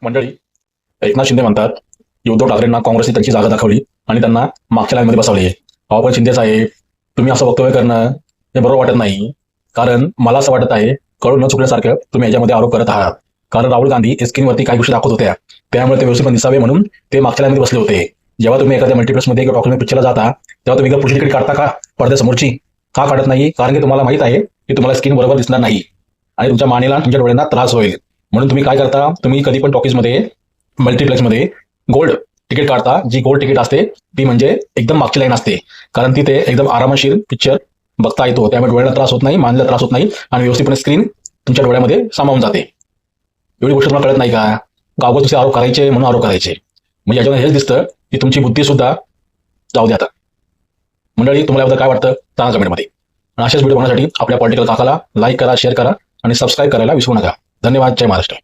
मंडळी, एकनाथ शिंदे म्हणतात की उद्धव ठाकरेंना काँग्रेसने त्यांची जागा दाखवली आणि त्यांना मागच्या लाईनमध्ये बसवले. अहो पण शिंदे साहेब, तुम्ही असं वक्तव्य करणं हे बरोबर वाटत नाही. कारण मला असं वाटत आहे, कळून न चुकल्यासारखं तुम्ही याच्यामध्ये आरोप करत आहात. कारण राहुल गांधी स्क्रीनवरती काही गोष्टी दाखवत होत्या, त्यामुळे ते व्यवस्थित दिसावे म्हणून ते मागच्या लाईनमध्ये बसले होते. जेव्हा तुम्ही एखाद्या मल्टीप्लेक्समध्ये किंवा डॉक्युमेंट पिक्चरला जाता, तेव्हा तुम्ही एकदा पुढची तिकीट काढता का? पडद्यासमोरची का काढत नाही? कारण की तुम्हाला माहित आहे की तुम्हाला स्क्रीन बरोबर दिसणार नाही आणि तुमच्या मानेला तुमच्या डोळ्यांना त्रास होईल. म्हणून तुम्ही काय करता, तुम्ही कधी पण टॉकीजमध्ये मल्टीप्लेक्समध्ये गोल्ड तिकीट काढता. जी गोल्ड तिकीट असते ती म्हणजे एकदम मागची लाईन असते, कारण तिथे एकदम आरामशीर पिक्चर बघता येतो. त्यामुळे डोळ्याला त्रास होत नाही, मानेला त्रास होत नाही आणि व्यवस्थितपणे स्क्रीन तुमच्या डोळ्यामध्ये सामावून जाते. एवढी गोष्ट तुम्हाला कळत नाही का? गावभर तुमचे आरोप करायचे म्हणून आरोप करायचे. म्हणजे याच्यावर हेच दिसतं की तुमची बुद्धी सुद्धा जाऊ द्या. आता मंडळी, तुम्हाला याबद्दल काय वाटतं सांगा कमेंटमध्ये. आणि अशाच व्हिडिओ बनवण्यासाठी आपल्या पॉलिटिकल काकाला लाईक करा, शेअर करा आणि सबस्क्राईब करायला विसरू नका. धन्यवाद. जय महाराष्ट्र.